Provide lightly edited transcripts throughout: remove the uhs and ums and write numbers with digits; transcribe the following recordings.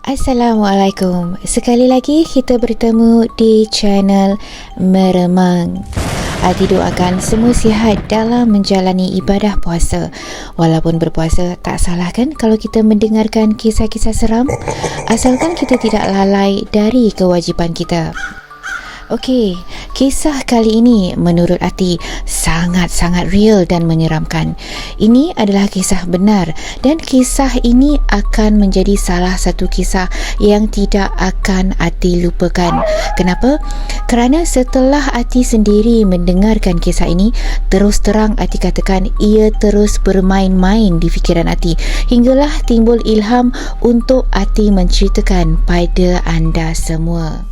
Assalamualaikum. Sekali lagi kita bertemu di channel Meremang. Ati doakan semua sihat dalam menjalani ibadah puasa. Walaupun berpuasa, tak salah kan kalau kita mendengarkan kisah-kisah seram? Asalkan kita tidak lalai dari kewajipan kita. Okey, kisah kali ini menurut Ati sangat-sangat real dan menyeramkan. Ini adalah kisah benar dan kisah ini akan menjadi salah satu kisah yang tidak akan Ati lupakan. Kenapa? Kerana setelah Ati sendiri mendengarkan kisah ini, terus terang Ati katakan ia terus bermain-main di fikiran Ati hinggalah timbul ilham untuk Ati menceritakan pada anda semua.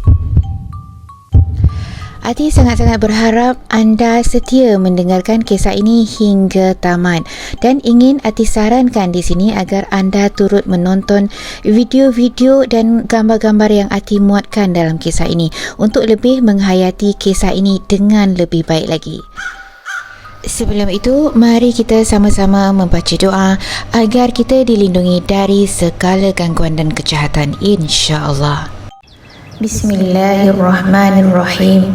Ati sangat-sangat berharap anda setia mendengarkan kisah ini hingga tamat dan ingin Ati sarankan di sini agar anda turut menonton video-video dan gambar-gambar yang Ati muatkan dalam kisah ini untuk lebih menghayati kisah ini dengan lebih baik lagi. Sebelum itu, mari kita sama-sama membaca doa agar kita dilindungi dari segala gangguan dan kejahatan, insya-Allah. Bismillahirrahmanirrahim.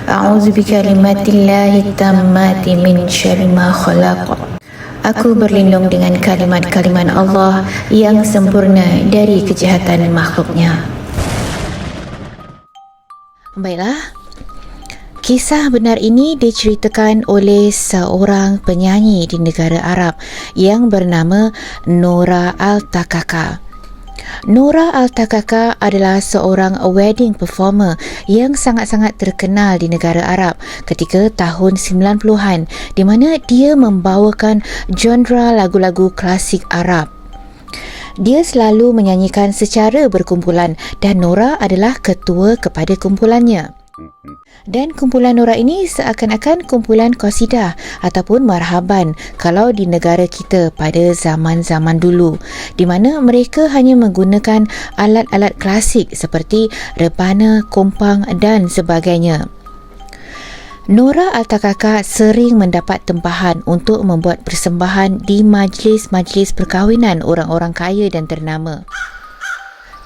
A'udzu bikalimatillahi tammati min syarri ma khalaq. Aku berlindung dengan kalimat-kalimat Allah yang sempurna dari kejahatan makhluknya. Baiklah. Kisah benar ini diceritakan oleh seorang penyanyi di negara Arab yang bernama Nora Al-Takaka. Nora Al-Takaka adalah seorang wedding performer yang sangat-sangat terkenal di negara Arab ketika tahun 90-an di mana dia membawakan genre lagu-lagu klasik Arab. Dia selalu menyanyikan secara berkumpulan dan Nora adalah ketua kepada kumpulannya. Dan kumpulan Nora ini seakan-akan kumpulan qasidah ataupun marhaban kalau di negara kita pada zaman-zaman dulu, di mana mereka hanya menggunakan alat-alat klasik seperti rebana, kompang dan sebagainya. Nora Al-Takaka sering mendapat tempahan untuk membuat persembahan di majlis-majlis perkahwinan orang-orang kaya dan ternama.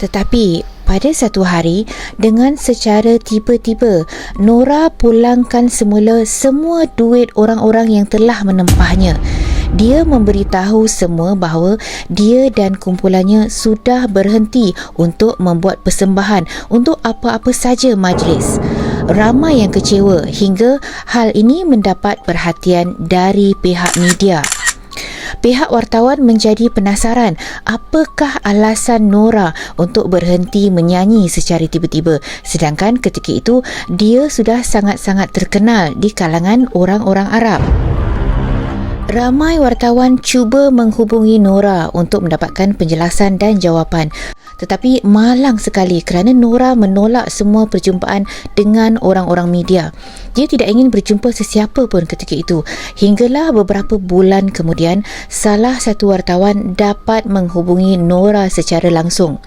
Tetapi pada satu hari, dengan secara tiba-tiba, Nora pulangkan semula semua duit orang-orang yang telah menempahnya. Dia memberitahu semua bahawa dia dan kumpulannya sudah berhenti untuk membuat persembahan untuk apa-apa saja majlis. Ramai yang kecewa hingga hal ini mendapat perhatian dari pihak media. Pihak wartawan menjadi penasaran apakah alasan Nora untuk berhenti menyanyi secara tiba-tiba, sedangkan ketika itu dia sudah sangat-sangat terkenal di kalangan orang-orang Arab. Ramai wartawan cuba menghubungi Nora untuk mendapatkan penjelasan dan jawapan, tetapi malang sekali kerana Nora menolak semua perjumpaan dengan orang-orang media. Dia tidak ingin berjumpa sesiapa pun ketika itu. Hinggalah beberapa bulan kemudian, salah satu wartawan dapat menghubungi Nora secara langsung.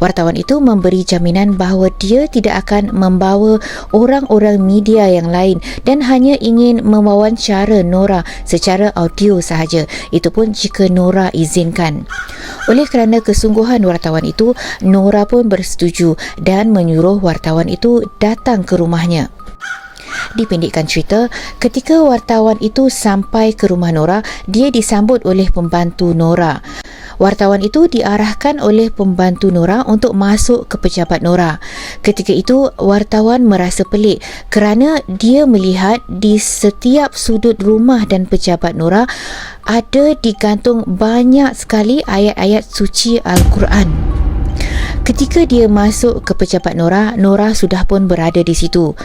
Wartawan itu memberi jaminan bahawa dia tidak akan membawa orang-orang media yang lain dan hanya ingin mewawancara Nora secara audio sahaja. Itu pun jika Nora izinkan. Oleh kerana kesungguhan wartawan itu, Nora pun bersetuju dan menyuruh wartawan itu datang ke rumahnya. Dipendekkan cerita, ketika wartawan itu sampai ke rumah Nora, dia disambut oleh pembantu Nora. Wartawan itu diarahkan oleh pembantu Nora untuk masuk ke pejabat Nora. Ketika itu, wartawan merasa pelik kerana dia melihat di setiap sudut rumah dan pejabat Nora ada digantung banyak sekali ayat-ayat suci Al-Quran. Ketika dia masuk ke pejabat Nora, Nora sudah pun berada di situ.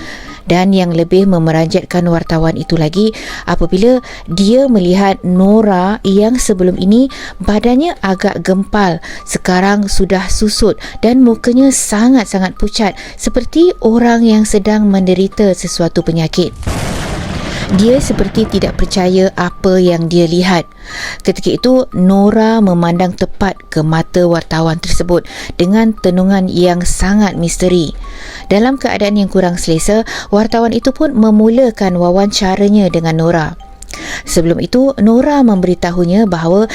Dan yang lebih memeranjatkan wartawan itu lagi apabila dia melihat Nora yang sebelum ini badannya agak gempal, sekarang sudah susut dan mukanya sangat-sangat pucat seperti orang yang sedang menderita sesuatu penyakit. Dia seperti tidak percaya apa yang dia lihat. Ketika itu, Nora memandang tepat ke mata wartawan tersebut dengan tenungan yang sangat misteri. Dalam keadaan yang kurang selesa, wartawan itu pun memulakan wawancaranya dengan Nora. Sebelum itu, Nora memberitahunya bahawa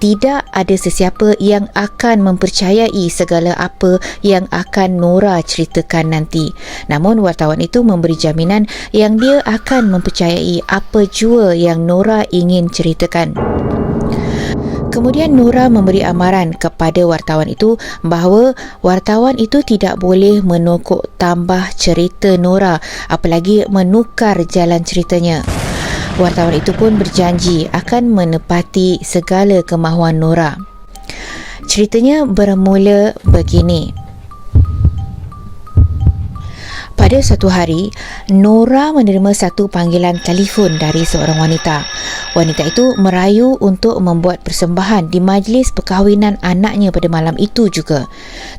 tidak ada sesiapa yang akan mempercayai segala apa yang akan Nora ceritakan nanti. Namun wartawan itu memberi jaminan yang dia akan mempercayai apa jua yang Nora ingin ceritakan. Kemudian Nora memberi amaran kepada wartawan itu bahawa wartawan itu tidak boleh menokok tambah cerita Nora, apalagi menukar jalan ceritanya. Wartawan itu pun berjanji akan menepati segala kemahuan Nora. Ceritanya bermula begini. Pada satu hari, Nora menerima satu panggilan telefon dari seorang wanita. Wanita itu merayu untuk membuat persembahan di majlis perkahwinan anaknya pada malam itu juga.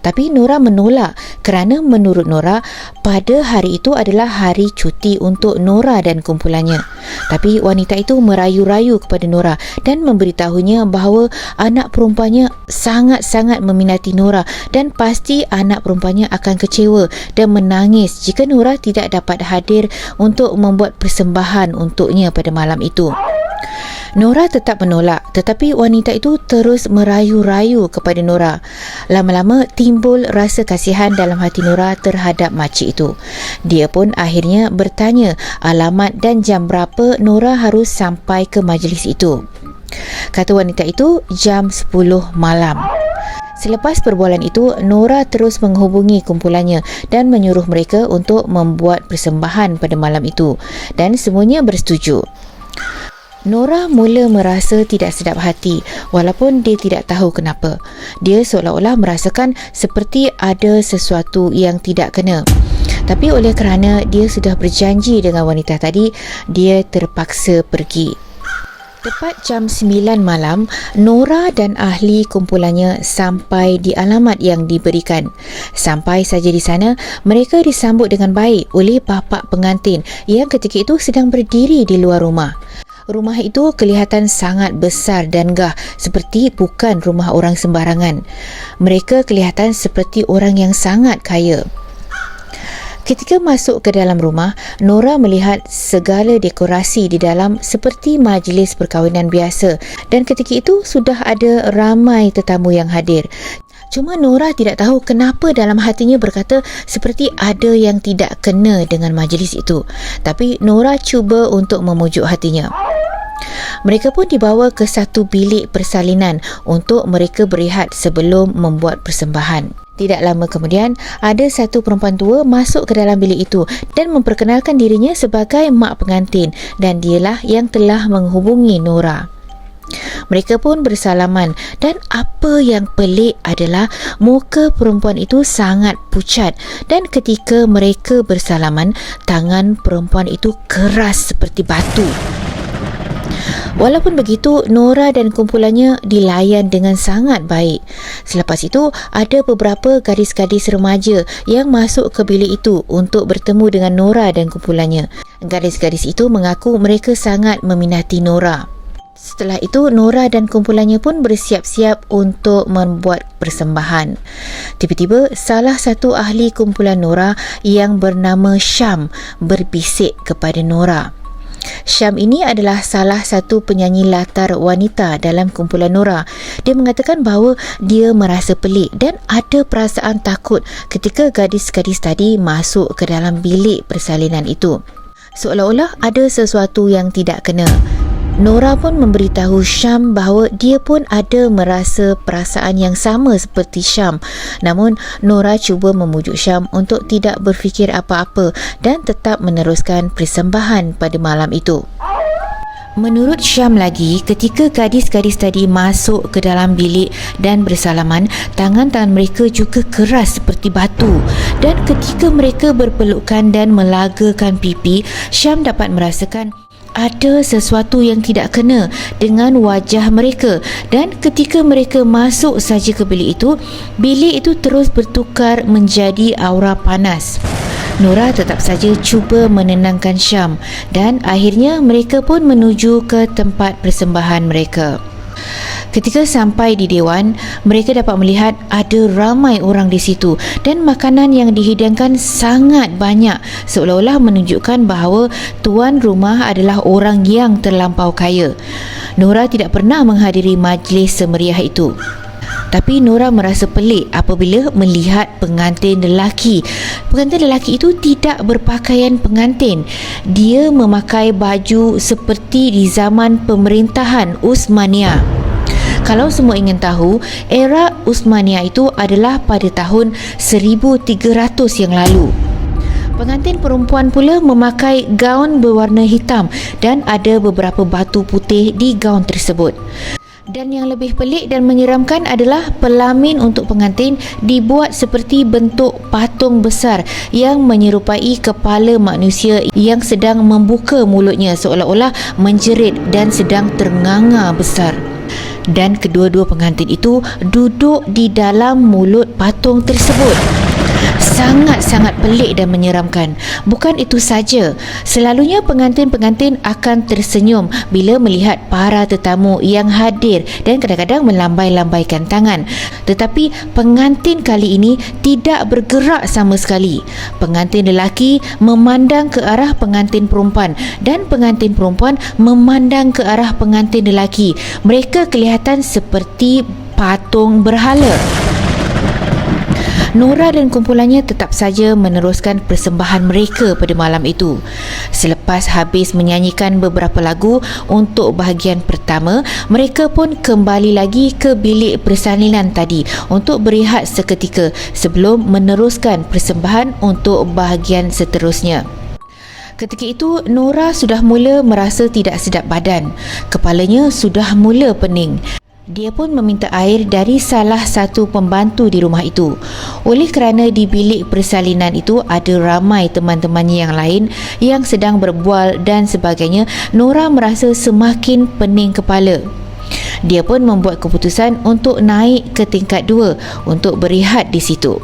Tapi Nora menolak kerana menurut Nora, pada hari itu adalah hari cuti untuk Nora dan kumpulannya. Tapi wanita itu merayu-rayu kepada Nora dan memberitahunya bahawa anak perempuannya sangat-sangat meminati Nora dan pasti anak perempuannya akan kecewa dan menangis jika Nora tidak dapat hadir untuk membuat persembahan untuknya pada malam itu. Nora tetap menolak, tetapi wanita itu terus merayu-rayu kepada Nora. Lama-lama timbul rasa kasihan dalam hati Nora terhadap makcik itu. Dia pun akhirnya bertanya alamat dan jam berapa Nora harus sampai ke majlis itu. Kata wanita itu jam 10 malam. Selepas perbualan itu, Nora terus menghubungi kumpulannya dan menyuruh mereka untuk membuat persembahan pada malam itu, dan semuanya bersetuju. Nora mula merasa tidak sedap hati walaupun dia tidak tahu kenapa. Dia seolah-olah merasakan seperti ada sesuatu yang tidak kena. Tapi oleh kerana dia sudah berjanji dengan wanita tadi, dia terpaksa pergi. Tepat jam 9 malam, Nora dan ahli kumpulannya sampai di alamat yang diberikan. Sampai saja di sana, mereka disambut dengan baik oleh bapa pengantin yang ketika itu sedang berdiri di luar rumah. Rumah itu kelihatan sangat besar dan megah, seperti bukan rumah orang sembarangan. Mereka kelihatan seperti orang yang sangat kaya. Ketika masuk ke dalam rumah, Nora melihat segala dekorasi di dalam seperti majlis perkahwinan biasa, dan ketika itu sudah ada ramai tetamu yang hadir. Cuma Nora tidak tahu kenapa dalam hatinya berkata seperti ada yang tidak kena dengan majlis itu. Tapi Nora cuba untuk memujuk hatinya. Mereka pun dibawa ke satu bilik persalinan untuk mereka berehat sebelum membuat persembahan. Tidak lama kemudian, ada satu perempuan tua masuk ke dalam bilik itu dan memperkenalkan dirinya sebagai mak pengantin, dan dialah yang telah menghubungi Nora. Mereka pun bersalaman, dan apa yang pelik adalah muka perempuan itu sangat pucat, dan ketika mereka bersalaman, tangan perempuan itu keras seperti batu. Walaupun begitu, Nora dan kumpulannya dilayan dengan sangat baik. Selepas itu, ada beberapa gadis-gadis remaja yang masuk ke bilik itu untuk bertemu dengan Nora dan kumpulannya. Gadis-gadis itu mengaku mereka sangat meminati Nora. Setelah itu, Nora dan kumpulannya pun bersiap-siap untuk membuat persembahan. Tiba-tiba, salah satu ahli kumpulan Nora yang bernama Syam berbisik kepada Nora. Syam ini adalah salah satu penyanyi latar wanita dalam kumpulan Nora. Dia mengatakan bahawa dia merasa pelik dan ada perasaan takut ketika gadis-gadis tadi masuk ke dalam bilik persalinan itu. Seolah-olah ada sesuatu yang tidak kena. Nora pun memberitahu Syam bahawa dia pun ada merasa perasaan yang sama seperti Syam. Namun, Nora cuba memujuk Syam untuk tidak berfikir apa-apa dan tetap meneruskan persembahan pada malam itu. Menurut Syam lagi, ketika gadis-gadis tadi masuk ke dalam bilik dan bersalaman, tangan-tangan mereka juga keras seperti batu. Dan ketika mereka berpelukan dan melagakan pipi, Syam dapat merasakan ada sesuatu yang tidak kena dengan wajah mereka, dan ketika mereka masuk saja ke bilik itu terus bertukar menjadi aura panas. Nora tetap saja cuba menenangkan Syam, dan akhirnya mereka pun menuju ke tempat persembahan mereka. Ketika sampai di dewan, mereka dapat melihat ada ramai orang di situ dan makanan yang dihidangkan sangat banyak, seolah-olah menunjukkan bahawa tuan rumah adalah orang yang terlampau kaya. Nora tidak pernah menghadiri majlis semeriah itu. Tapi Nora merasa pelik apabila melihat pengantin lelaki. Pengantin lelaki itu tidak berpakaian pengantin. Dia memakai baju seperti di zaman pemerintahan Uthmaniyah. Kalau semua ingin tahu, era Uthmaniyah itu adalah pada tahun 1300 yang lalu. Pengantin perempuan pula memakai gaun berwarna hitam dan ada beberapa batu putih di gaun tersebut. Dan yang lebih pelik dan menyeramkan adalah pelamin untuk pengantin dibuat seperti bentuk patung besar yang menyerupai kepala manusia yang sedang membuka mulutnya seolah-olah menjerit dan sedang ternganga besar. Dan kedua-dua pengantin itu duduk di dalam mulut patung tersebut. Sangat-sangat pelik dan menyeramkan. Bukan itu saja, selalunya pengantin-pengantin akan tersenyum bila melihat para tetamu yang hadir dan kadang-kadang melambai-lambaikan tangan. Tetapi pengantin kali ini tidak bergerak sama sekali. Pengantin lelaki memandang ke arah pengantin perempuan dan pengantin perempuan memandang ke arah pengantin lelaki. Mereka kelihatan seperti patung berhala. Nora dan kumpulannya tetap saja meneruskan persembahan mereka pada malam itu. Selepas habis menyanyikan beberapa lagu untuk bahagian pertama, mereka pun kembali lagi ke bilik persalinan tadi untuk berehat seketika sebelum meneruskan persembahan untuk bahagian seterusnya. Ketika itu, Nora sudah mula merasa tidak sedap badan. Kepalanya sudah mula pening. Dia pun meminta air dari salah satu pembantu di rumah itu. Oleh kerana di bilik persalinan itu ada ramai teman-temannya yang lain yang sedang berbual dan sebagainya, Nora merasa semakin pening kepala. Dia pun membuat keputusan untuk naik ke tingkat 2 untuk berehat di situ.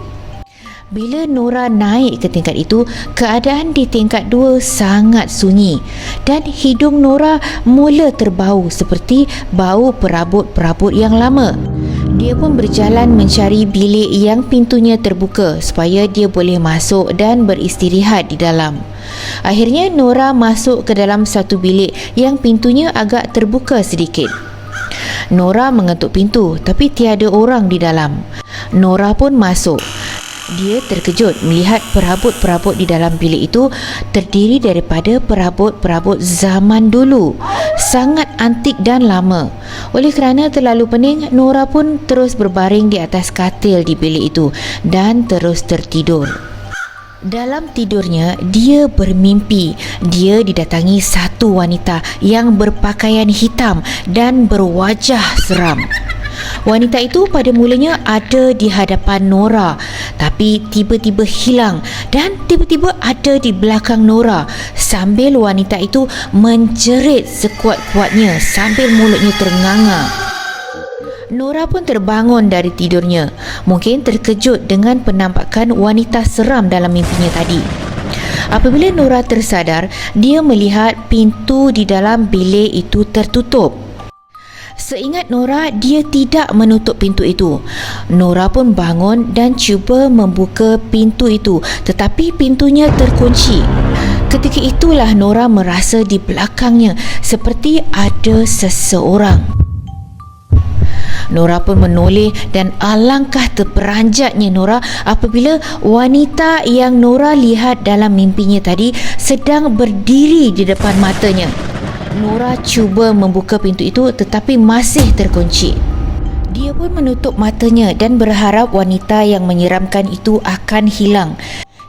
Bila Nora naik ke tingkat itu, keadaan di tingkat 2 sangat sunyi dan hidung Nora mula terbau seperti bau perabot-perabot yang lama. Dia pun berjalan mencari bilik yang pintunya terbuka supaya dia boleh masuk dan beristirahat di dalam. Akhirnya Nora masuk ke dalam satu bilik yang pintunya agak terbuka sedikit. Nora mengetuk pintu tapi tiada orang di dalam. Nora pun masuk. Dia terkejut melihat perabot-perabot di dalam bilik itu terdiri daripada perabot-perabot zaman dulu, sangat antik dan lama. Oleh kerana terlalu pening, Nora pun terus berbaring di atas katil di bilik itu dan terus tertidur. Dalam tidurnya, dia bermimpi dia didatangi satu wanita yang berpakaian hitam dan berwajah seram. Wanita itu pada mulanya ada di hadapan Nora, tapi tiba-tiba hilang dan tiba-tiba ada di belakang Nora sambil wanita itu menjerit sekuat-kuatnya sambil mulutnya ternganga. Nora pun terbangun dari tidurnya, mungkin terkejut dengan penampakan wanita seram dalam mimpinya tadi. Apabila Nora tersadar, dia melihat pintu di dalam bilik itu tertutup. Seingat Nora, dia tidak menutup pintu itu. Nora pun bangun dan cuba membuka pintu itu, tetapi pintunya terkunci. Ketika itulah Nora merasa di belakangnya seperti ada seseorang. Nora pun menoleh dan alangkah terperanjatnya Nora apabila wanita yang Nora lihat dalam mimpinya tadi sedang berdiri di depan matanya. Nora cuba membuka pintu itu tetapi masih terkunci. Dia pun menutup matanya dan berharap wanita yang menyeramkan itu akan hilang.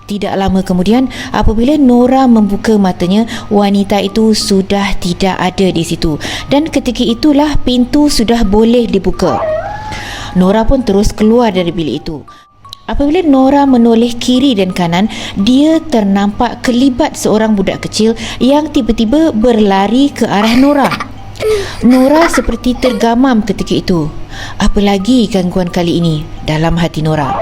Tidak lama kemudian, apabila Nora membuka matanya, wanita itu sudah tidak ada di situ dan ketika itulah pintu sudah boleh dibuka. Nora pun terus keluar dari bilik itu. Apabila Nora menoleh kiri dan kanan, dia ternampak kelibat seorang budak kecil yang tiba-tiba berlari ke arah Nora. Nora seperti tergamam ketika itu. Apalagi gangguan kali ini dalam hati Nora.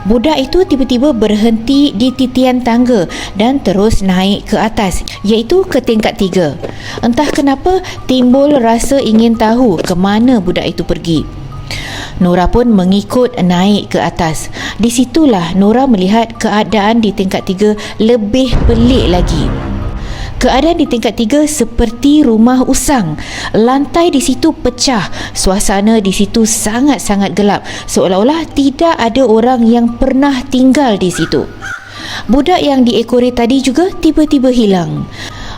Budak itu tiba-tiba berhenti di titian tangga dan terus naik ke atas, iaitu ke tingkat 3. Entah kenapa timbul rasa ingin tahu ke mana budak itu pergi. Nora pun mengikut naik ke atas. Di situlah Nora melihat keadaan di tingkat 3 lebih pelik lagi. Keadaan di tingkat 3 seperti rumah usang. Lantai di situ pecah. Suasana di situ sangat-sangat gelap, seolah-olah tidak ada orang yang pernah tinggal di situ. Budak yang diekori tadi juga tiba-tiba hilang.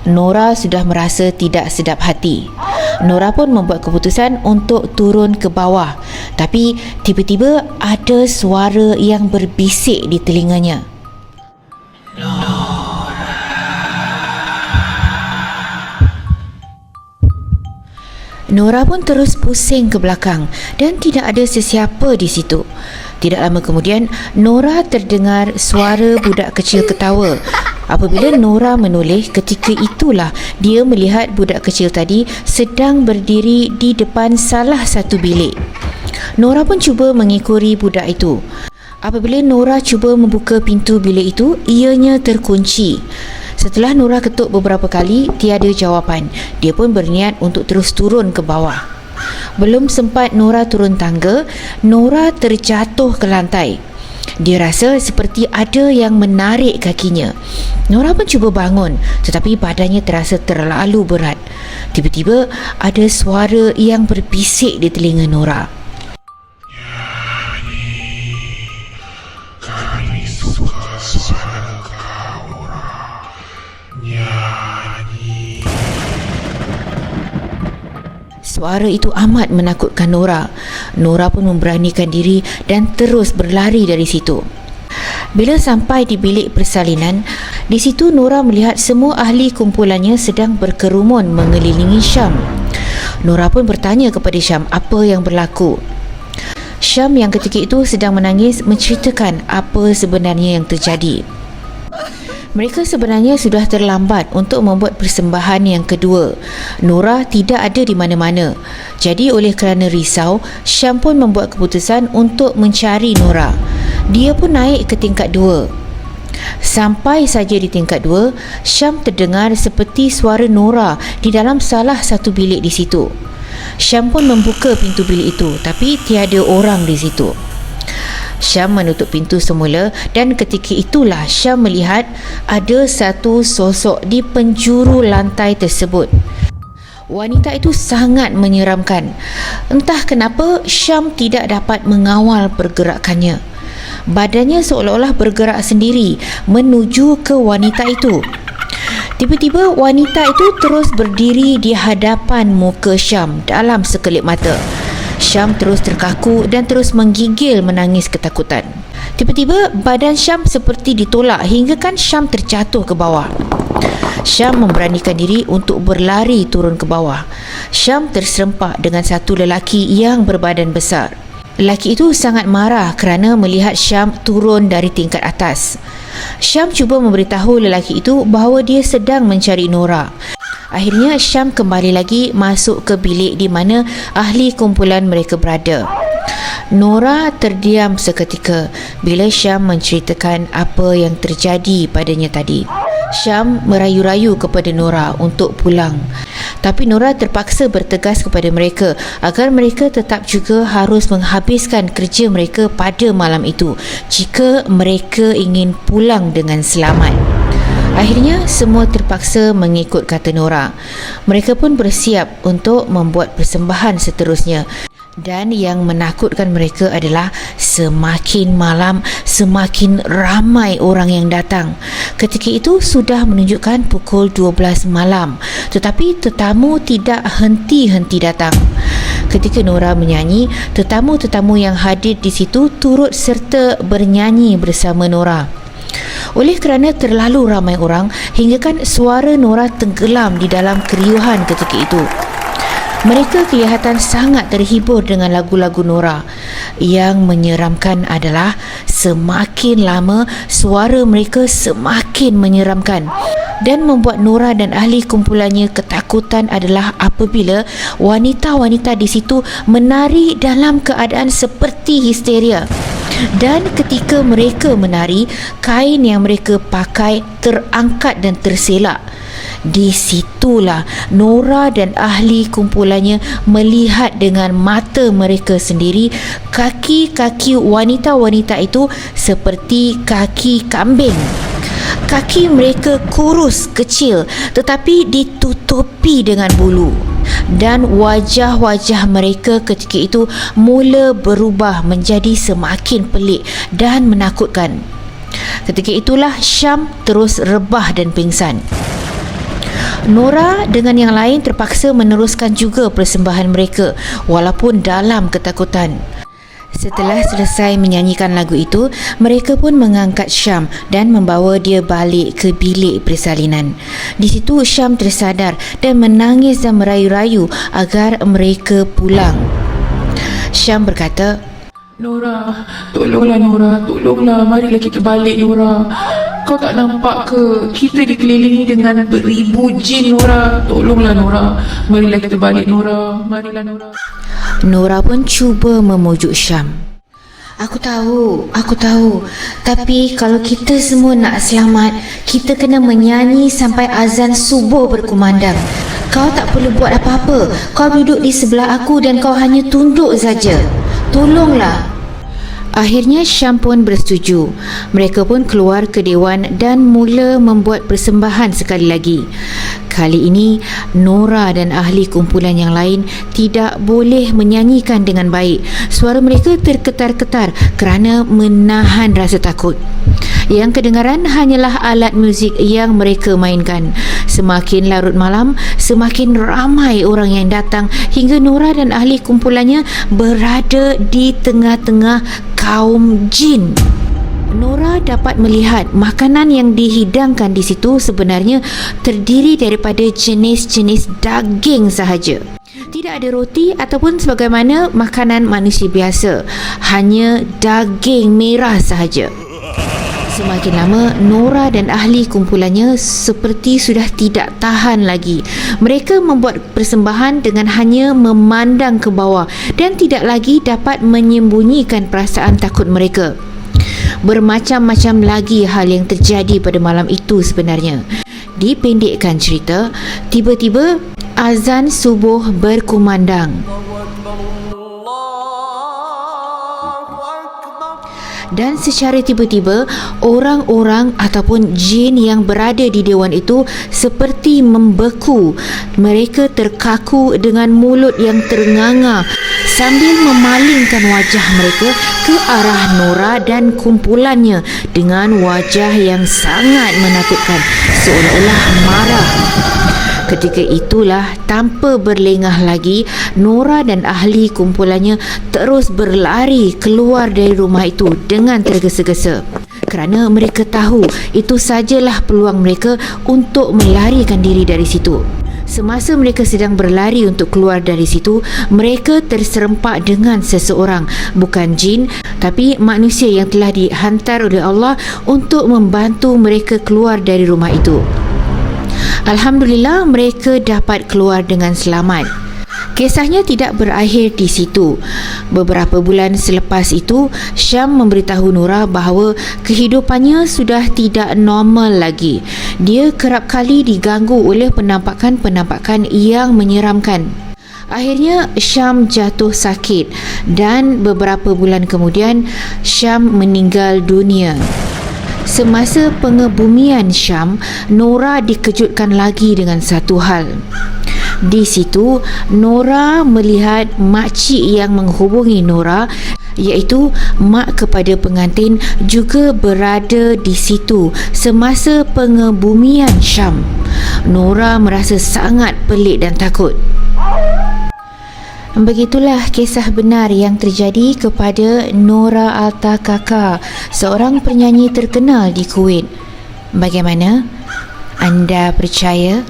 Nora sudah merasa tidak sedap hati. Nora pun membuat keputusan untuk turun ke bawah. Tapi tiba-tiba ada suara yang berbisik di telinganya. Nora pun terus pusing ke belakang dan tidak ada sesiapa di situ. Tidak lama kemudian, Nora terdengar suara budak kecil ketawa. Apabila Nora menoleh, ketika itulah dia melihat budak kecil tadi sedang berdiri di depan salah satu bilik. Nora pun cuba mengikori budak itu. Apabila Nora cuba membuka pintu bilik itu, ianya terkunci. Setelah Nora ketuk beberapa kali, tiada jawapan. Dia pun berniat untuk terus turun ke bawah. Belum sempat Nora turun tangga, Nora terjatuh ke lantai. Dia rasa seperti ada yang menarik kakinya. Nora pun cuba bangun, tetapi badannya terasa terlalu berat. Tiba-tiba ada suara yang berbisik di telinga Nora. Kami suka suara kau, Nora. Nyanyi. Suara itu amat menakutkan Nora. Nora pun memberanikan diri dan terus berlari dari situ. Bila sampai di bilik persalinan, di situ Nora melihat semua ahli kumpulannya sedang berkerumun mengelilingi Syam. Nora pun bertanya kepada Syam apa yang berlaku. Syam yang ketika itu sedang menangis menceritakan apa sebenarnya yang terjadi. Mereka sebenarnya sudah terlambat untuk membuat persembahan yang kedua. Nora tidak ada di mana-mana. Jadi oleh kerana risau, Syam pun membuat keputusan untuk mencari Nora. Dia pun naik ke tingkat 2. Sampai saja di tingkat 2, Syam terdengar seperti suara Nora di dalam salah satu bilik di situ. Syam pun membuka pintu bilik itu, tapi tiada orang di situ. Syam menutup pintu semula dan ketika itulah Syam melihat ada satu sosok di penjuru lantai tersebut. Wanita itu sangat menyeramkan. Entah kenapa Syam tidak dapat mengawal pergerakannya. Badannya seolah-olah bergerak sendiri menuju ke wanita itu. Tiba-tiba wanita itu terus berdiri di hadapan muka Syam dalam sekelip mata. Syam terus terkaku dan terus menggigil menangis ketakutan. Tiba-tiba badan Syam seperti ditolak hingga kan Syam terjatuh ke bawah. Syam memberanikan diri untuk berlari turun ke bawah. Syam terserempak dengan satu lelaki yang berbadan besar. Lelaki itu sangat marah kerana melihat Syam turun dari tingkat atas. Syam cuba memberitahu lelaki itu bahawa dia sedang mencari Nora. Akhirnya Syam kembali lagi masuk ke bilik di mana ahli kumpulan mereka berada. Nora terdiam seketika bila Syam menceritakan apa yang terjadi padanya tadi. Syam merayu-rayu kepada Nora untuk pulang. Tapi Nora terpaksa bertegas kepada mereka agar mereka tetap juga harus menghabiskan kerja mereka pada malam itu jika mereka ingin pulang dengan selamat. Akhirnya semua terpaksa mengikut kata Nora. Mereka pun bersiap untuk membuat persembahan seterusnya. Dan yang menakutkan mereka adalah semakin malam semakin ramai orang yang datang. Ketika itu sudah menunjukkan pukul 12 malam, tetapi tetamu tidak henti-henti datang. Ketika Nora menyanyi, tetamu-tetamu yang hadir di situ turut serta bernyanyi bersama Nora. Oleh kerana terlalu ramai orang, hingga kan suara Nora tenggelam di dalam keriuhan ketika itu. Mereka kelihatan sangat terhibur dengan lagu-lagu Nora. Yang menyeramkan adalah semakin lama suara mereka semakin menyeramkan. Dan membuat Nora dan ahli kumpulannya ketakutan adalah apabila wanita-wanita di situ menari dalam keadaan seperti histeria. Dan ketika mereka menari, kain yang mereka pakai terangkat dan terselak. Di situlah Nora dan ahli kumpulannya melihat dengan mata mereka sendiri kaki-kaki wanita-wanita itu seperti kaki kambing. Kaki mereka kurus kecil tetapi ditutupi dengan bulu. Dan wajah-wajah mereka ketika itu mula berubah menjadi semakin pelik dan menakutkan. Ketika itulah Syam terus rebah dan pingsan. Nora dengan yang lain terpaksa meneruskan juga persembahan mereka walaupun dalam ketakutan. Setelah selesai menyanyikan lagu itu, mereka pun mengangkat Syam dan membawa dia balik ke bilik persalinan. Di situ Syam tersadar dan menangis dan merayu-rayu agar mereka pulang. Syam berkata, Nora, tolonglah, marilah kita balik Nora. Kau tak nampak ke kita dikelilingi dengan beribu jin Nora? Tolonglah Nora, marilah kita balik Nora, marilah Nora. Nora pun cuba memujuk Syam. Aku tahu. Tapi kalau kita semua nak selamat, kita kena menyanyi sampai azan subuh berkumandang. Kau tak perlu buat apa-apa. Kau duduk di sebelah aku dan kau hanya tunduk saja. Tolonglah. Akhirnya Syam pun bersetuju. Mereka pun keluar ke dewan dan mula membuat persembahan sekali lagi. Kali ini Nora dan ahli kumpulan yang lain tidak boleh menyanyikan dengan baik. Suara mereka terketar-ketar kerana menahan rasa takut. Yang kedengaran hanyalah alat muzik yang mereka mainkan. Semakin larut malam, semakin ramai orang yang datang hingga Nora dan ahli kumpulannya berada di tengah-tengah kaum jin. Nora dapat melihat makanan yang dihidangkan di situ sebenarnya terdiri daripada jenis-jenis daging sahaja. Tidak ada roti ataupun sebagaimana makanan manusia biasa, hanya daging merah sahaja. Semakin lama, Nora dan ahli kumpulannya seperti sudah tidak tahan lagi. Mereka membuat persembahan dengan hanya memandang ke bawah dan tidak lagi dapat menyembunyikan perasaan takut mereka. Bermacam-macam lagi hal yang terjadi pada malam itu sebenarnya. Dipendekkan cerita, tiba-tiba azan subuh berkumandang. Dan secara tiba-tiba, orang-orang ataupun jin yang berada di dewan itu seperti membeku. Mereka terkaku dengan mulut yang ternganga sambil memalingkan wajah mereka ke arah Nora dan kumpulannya dengan wajah yang sangat menakutkan, seolah-olah marah. Ketika itulah, tanpa berlengah lagi, Nora dan ahli kumpulannya terus berlari keluar dari rumah itu dengan tergesa-gesa. Kerana mereka tahu itu sajalah peluang mereka untuk melarikan diri dari situ. Semasa mereka sedang berlari untuk keluar dari situ, mereka terserempak dengan seseorang, bukan jin, tapi manusia yang telah dihantar oleh Allah untuk membantu mereka keluar dari rumah itu. Alhamdulillah, mereka dapat keluar dengan selamat. Kisahnya tidak berakhir di situ. Beberapa bulan selepas itu, Syam memberitahu Nora bahawa kehidupannya sudah tidak normal lagi. Dia kerap kali diganggu oleh penampakan-penampakan yang menyeramkan. Akhirnya Syam jatuh sakit dan beberapa bulan kemudian Syam meninggal dunia. Semasa pengebumian Syam, Nora dikejutkan lagi dengan satu hal. Di situ, Nora melihat makcik yang menghubungi Nora, iaitu mak kepada pengantin, juga berada di situ semasa pengebumian Syam. Nora merasa sangat pelik dan takut. Begitulah kisah benar yang terjadi kepada Nora Altakaka, seorang penyanyi terkenal di Kuwait. Bagaimana? Anda percaya?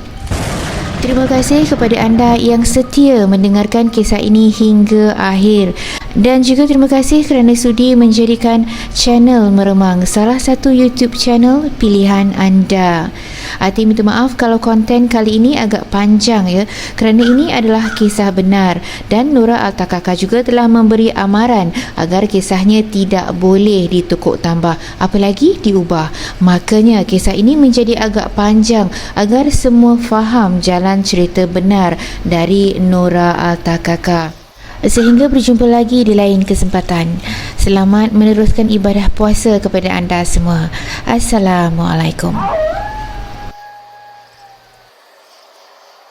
Terima kasih kepada anda yang setia mendengarkan kisah ini hingga akhir. Dan juga terima kasih kerana sudi menjadikan channel Meremang salah satu YouTube channel pilihan anda. Hati minta maaf kalau konten kali ini agak panjang ya, kerana ini adalah kisah benar dan Nora Altakaka juga telah memberi amaran agar kisahnya tidak boleh ditukuk tambah apalagi diubah. Makanya kisah ini menjadi agak panjang agar semua faham jalan cerita benar dari Nora Altakaka. Sehingga berjumpa lagi di lain kesempatan. Selamat meneruskan ibadah puasa kepada anda semua. Assalamualaikum.